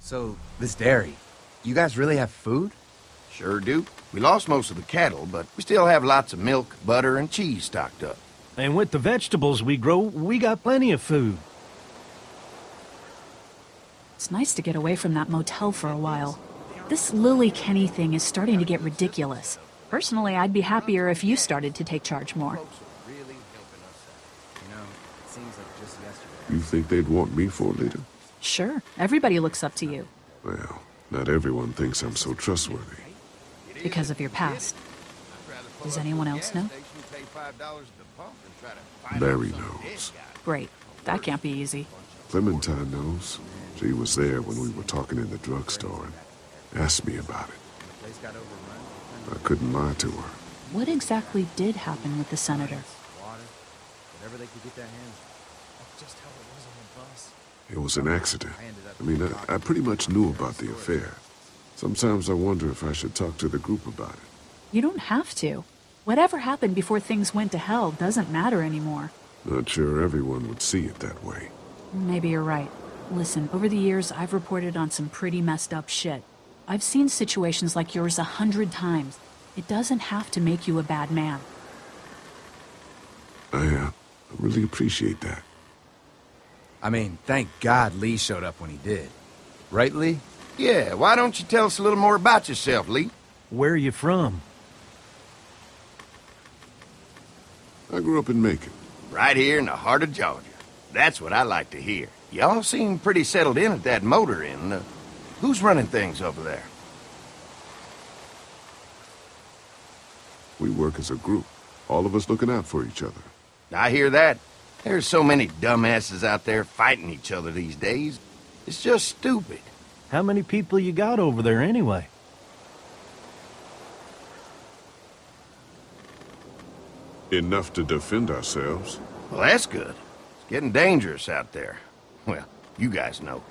So, this dairy, you guys really have food? Sure do. We lost most of the cattle, but we still have lots of milk, butter, and cheese stocked up. And with the vegetables we grow, we got plenty of food. It's nice to get away from that motel for a while. This Lily Kenny thing is starting to get ridiculous. Personally, I'd be happier if you started to take charge more. You think they'd want me for a leader? Sure, everybody looks up to you. Well, not everyone thinks I'm so trustworthy. Because of your past. Does anyone else know? Larry knows. Great. That can't be easy. Clementine knows. She was there when we were talking in the drugstore and asked me about it. I couldn't lie to her. What exactly did happen with the senator? It was an accident. I mean, I pretty much knew about the affair. Sometimes I wonder if I should talk to the group about it. You don't have to. Whatever happened before things went to hell doesn't matter anymore. Not sure everyone would see it that way. Maybe you're right. Listen, over the years, I've reported on some pretty messed up shit. I've seen situations like yours 100 times. It doesn't have to make you a bad man. I really appreciate that. I mean, thank God Lee showed up when he did. Right, Lee? Yeah, why don't you tell us a little more about yourself, Lee? Where are you from? I grew up in Macon. Right here in the heart of Georgia. That's what I like to hear. Y'all seem pretty settled in at that motor inn. Who's running things over there? We work as a group, all of us looking out for each other. I hear that. There's so many dumbasses out there fighting each other these days. It's just stupid. How many people you got over there anyway? Enough to defend ourselves. Well, that's good. It's getting dangerous out there. Well, you guys know.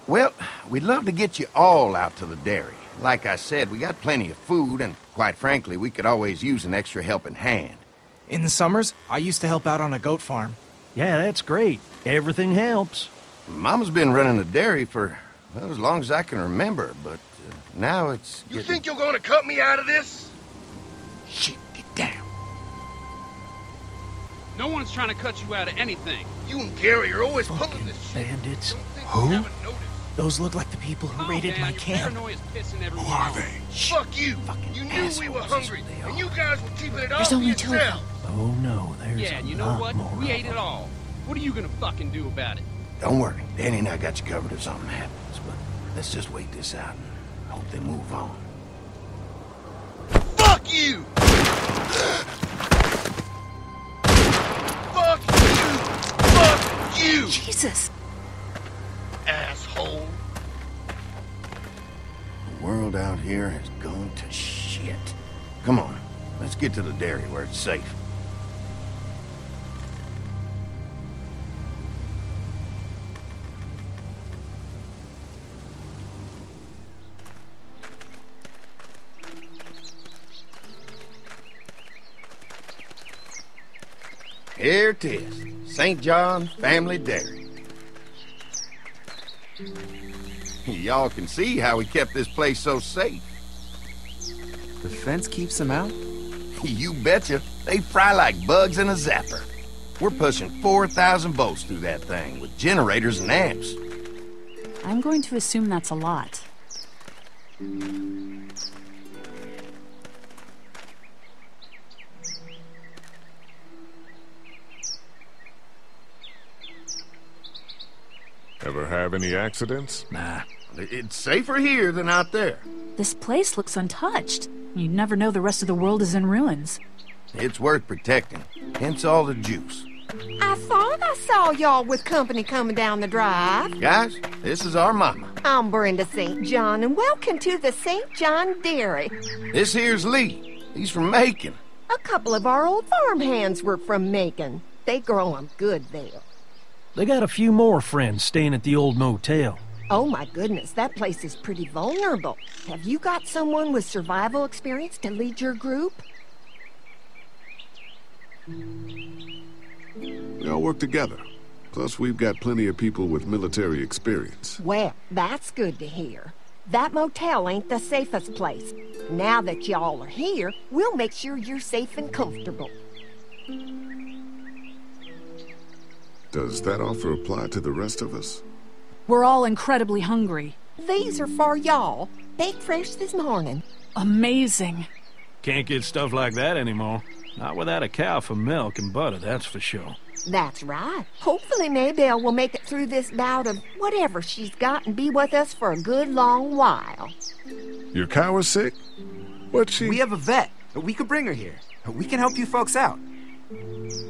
Well, we'd love to get you all out to the dairy. Like I said, we got plenty of food, and quite frankly, we could always use an extra helping hand. In the summers, I used to help out on a goat farm. Yeah, that's great. Everything helps. Mama's been running the dairy for, well, as long as I can remember, but now it's You think you're gonna cut me out of this? Shit, get down. No one's trying to cut you out of anything. You and Gary are always pulling this shit. Bandits. Who? Those look like the people who raided my camp. Who are they? Fuck you! You knew we were hungry, and you guys were keeping it all There's for only 2 of them. yourself. Oh no, there's Yeah, and you know lot what? more We of ate it them. all. What are you gonna fucking do about it? Don't worry, Danny and I got you covered if something happens, but let's just wait this out and hope they move on. Fuck you! Fuck you! Fuck you! Jesus! Asshole! The world out here has gone to shit. Come on, let's get to the dairy where it's safe. Here it is, St. John Family Dairy. Y'all can see how we kept this place so safe. The fence keeps them out? You betcha. They fry like bugs in a zapper. We're pushing 4,000 volts through that thing with generators and amps. I'm going to assume that's a lot. Ever have any accidents? Nah, it's safer here than out there. This place looks untouched. You never know the rest of the world is in ruins. It's worth protecting, hence all the juice. I thought I saw y'all with company coming down the drive. Guys, this is our mama. I'm Brenda St. John, and welcome to the St. John Dairy. This here's Lee. He's from Macon. A couple of our old farmhands were from Macon. They grow 'em good there. They got a few more friends staying at the old motel. Oh my goodness, that place is pretty vulnerable. Have you got someone with survival experience to lead your group? We all work together. Plus, we've got plenty of people with military experience. Well, that's good to hear. That motel ain't the safest place. Now that y'all are here, we'll make sure you're safe and comfortable. Does that offer apply to the rest of us? We're all incredibly hungry. These are for y'all. Baked fresh this morning. Amazing. Can't get stuff like that anymore. Not without a cow for milk and butter, that's for sure. That's right. Hopefully Maybelle will make it through this bout of whatever she's got and be with us for a good long while. Your cow is sick? What's she... We have a vet. We could bring her here. We can help you folks out.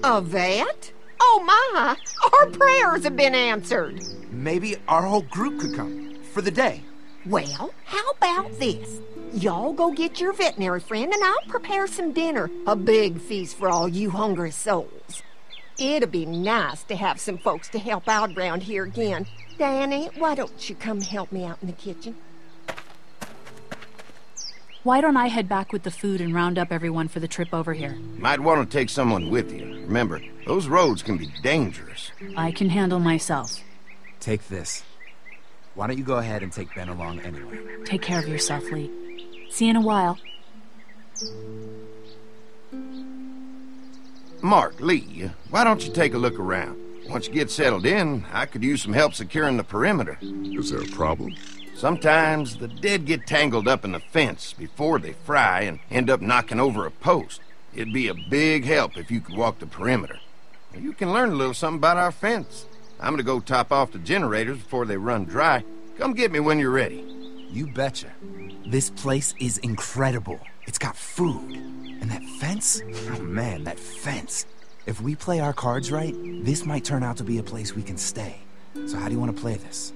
A vet? Oh my! Our prayers have been answered. Maybe our whole group could come. For the day. Well, how about this? Y'all go get your veterinary friend and I'll prepare some dinner. A big feast for all you hungry souls. It'd be nice to have some folks to help out around here again. Danny, why don't you come help me out in the kitchen? Why don't I head back with the food and round up everyone for the trip over here? Might want to take someone with you. Remember, those roads can be dangerous. I can handle myself. Take this. Why don't you go ahead and take Ben along anyway? Take care of yourself, Lee. See you in a while. Mark, Lee, why don't you take a look around? Once you get settled in, I could use some help securing the perimeter. Is there a problem? Sometimes the dead get tangled up in the fence before they fry and end up knocking over a post. It'd be a big help if you could walk the perimeter. You can learn a little something about our fence. I'm gonna go top off the generators before they run dry. Come get me when you're ready. You betcha. This place is incredible. It's got food. And that fence? Oh man, that fence. If we play our cards right, this might turn out to be a place we can stay. So how do you want to play this?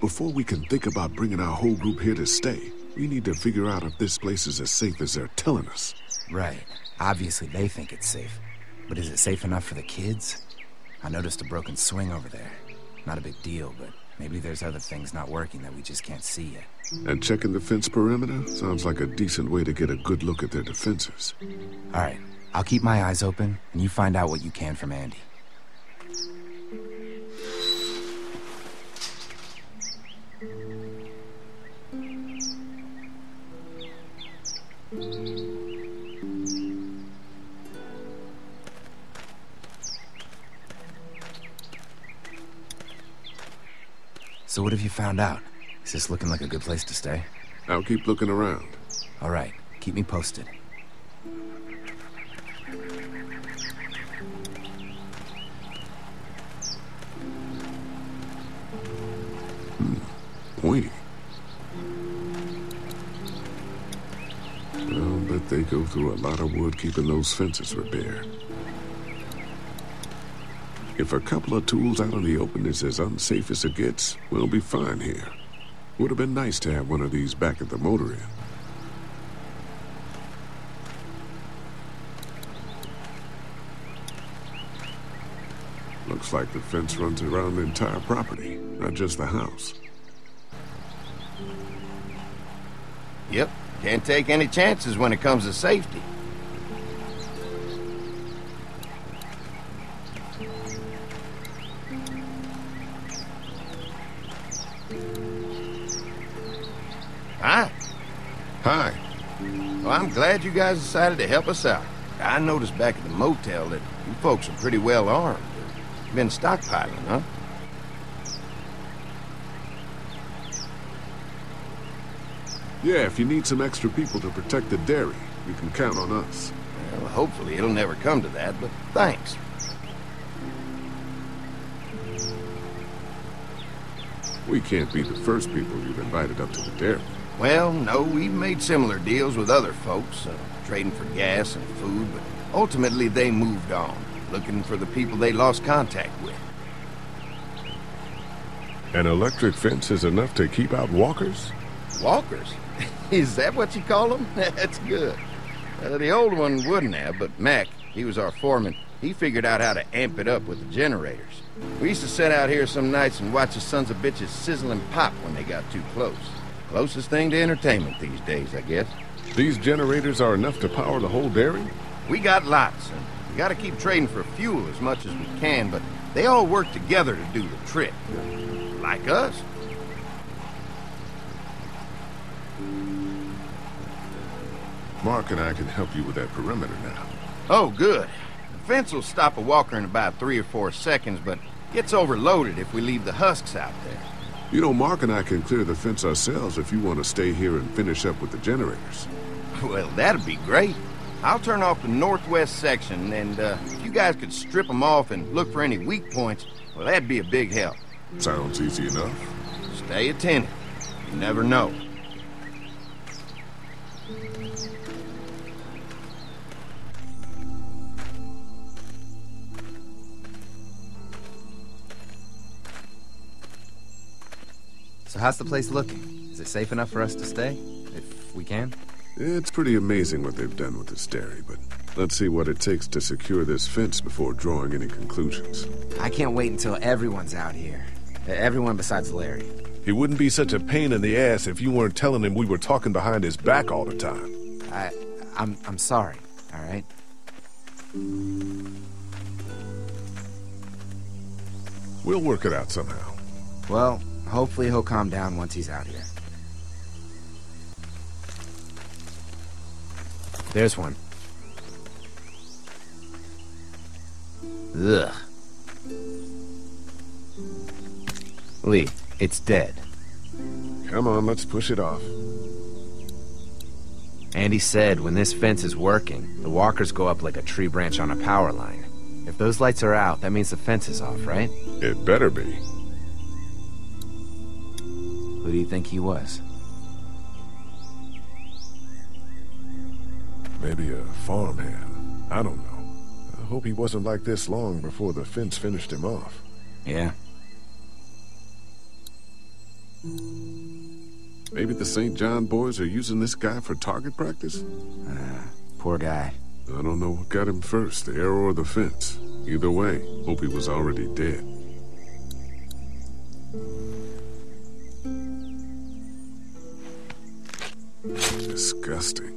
Before we can think about bringing our whole group here to stay, we need to figure out if this place is as safe as they're telling us. Right. Obviously they think it's safe. But is it safe enough for the kids? I noticed a broken swing over there. Not a big deal, but maybe there's other things not working that we just can't see yet. And checking the fence perimeter sounds like a decent way to get a good look at their defenses. All right. I'll keep my eyes open, and you find out what you can from Andy. So what have you found out? Is this looking like a good place to stay? I'll keep looking around. All right. Keep me posted. Pointy. I'll bet they go through a lot of wood keeping those fences repaired. If a couple of tools out in the open is as unsafe as it gets, we'll be fine here. Would have been nice to have one of these back at the motor inn. Looks like the fence runs around the entire property, not just the house. Yep, can't take any chances when it comes to safety. Hi. Hi. Well, I'm glad you guys decided to help us out. I noticed back at the motel that you folks are pretty well armed. Been stockpiling, huh? Yeah, if you need some extra people to protect the dairy, you can count on us. Well, hopefully it'll never come to that, but thanks. We can't be the first people you've invited up to the dairy. Well, no, we've made similar deals with other folks, trading for gas and food, but ultimately they moved on, looking for the people they lost contact with. An electric fence is enough to keep out walkers? Walkers? Is that what you call them? That's good. The old one wouldn't have, but Mac, he was our foreman, he figured out how to amp it up with the generators. We used to sit out here some nights and watch the sons of bitches sizzle and pop when they got too close. Closest thing to entertainment these days, I guess. These generators are enough to power the whole dairy? We got lots, and We gotta keep trading for fuel as much as we can, but they all work together to do the trick. Like us. Mark and I can help you with that perimeter now. Oh, good. The fence will stop a walker in about 3 or 4 seconds, but gets overloaded if we leave the husks out there. You know, Mark and I can clear the fence ourselves if you want to stay here and finish up with the generators. Well, that'd be great. I'll turn off the northwest section, and if you guys could strip them off and look for any weak points, well, that'd be a big help. Sounds easy enough. Stay attentive. You never know. So how's the place looking? Is it safe enough for us to stay? If we can? It's pretty amazing what they've done with this dairy, but let's see what it takes to secure this fence before drawing any conclusions. I can't wait until everyone's out here. Everyone besides Larry. He wouldn't be such a pain in the ass if you weren't telling him we were talking behind his back all the time. I'm sorry, all right? We'll work it out somehow. Well, hopefully he'll calm down once he's out here. There's one. Ugh. Lee, it's dead. Come on, let's push it off. Andy said when this fence is working, the walkers go up like a tree branch on a power line. If those lights are out, that means the fence is off, right? It better be. Who do you think he was? Maybe a farmhand. I don't know. I hope he wasn't like this long before the fence finished him off. Yeah. Maybe the St. John boys are using this guy for target practice? Poor guy. I don't know what got him first, the arrow or the fence. Either way, hope he was already dead. Disgusting.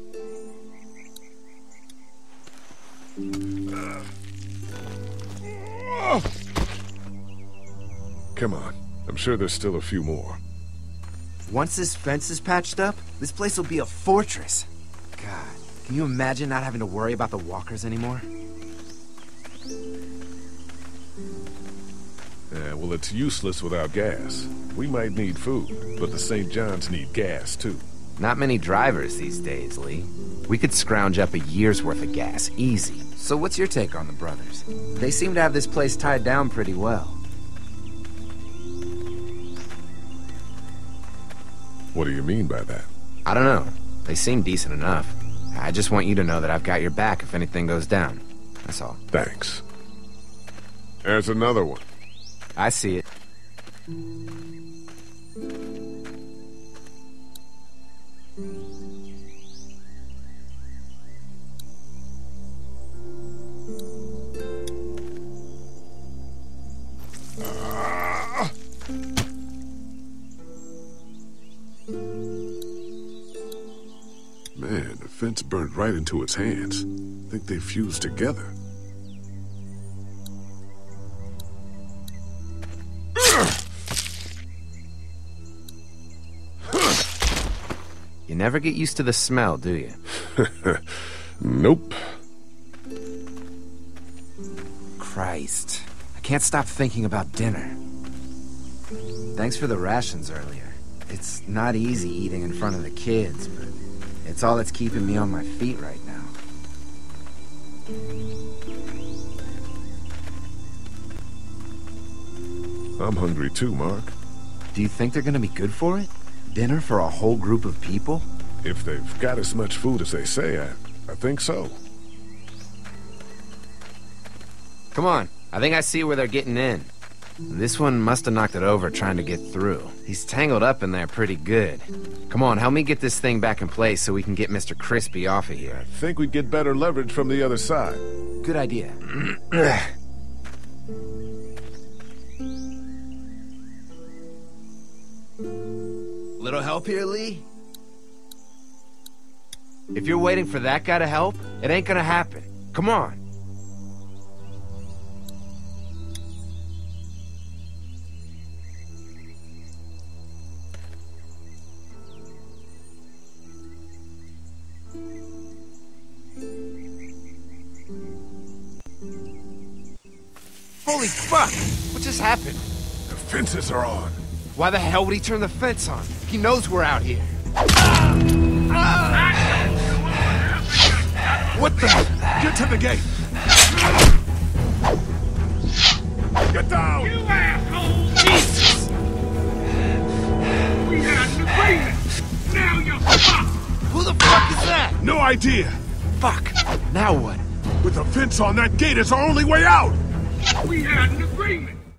Come on. I'm sure there's still a few more. Once this fence is patched up, this place will be a fortress. God, can you imagine not having to worry about the walkers anymore? Yeah, well, it's useless without gas. We might need food, but the St. John's need gas, too. Not many drivers these days, Lee. We could scrounge up a year's worth of gas, easy. So what's your take on the brothers? They seem to have this place tied down pretty well. What do you mean by that? I don't know. They seem decent enough. I just want you to know that I've got your back if anything goes down. That's all. Thanks. There's another one. I see it. Man, the fence burned right into its hands. I think they fused together. You never get used to the smell, do you? Nope. Christ. I can't stop thinking about dinner. Thanks for the rations earlier. It's not easy eating in front of the kids, but it's all that's keeping me on my feet right now. I'm hungry too, Mark. Do you think they're gonna be good for it? Dinner for a whole group of people? If they've got as much food as they say, I think so. Come on, I think I see where they're getting in. This one must have knocked it over trying to get through. He's tangled up in there pretty good. Come on, help me get this thing back in place so we can get Mr. Crispy off of here. I think we'd get better leverage from the other side. Good idea. Little help here, Lee? If you're waiting for that guy to help, it ain't gonna happen. Come on. Holy fuck! What just happened? The fences are on. Why the hell would he turn the fence on? He knows we're out here. What the? Get to the gate. Get down! You asshole! Jesus! We had an agreement! Now you're fucked! Who the fuck is that? No idea. Fuck! Now what? With the fence on, that gate is our only way out! We had an agreement!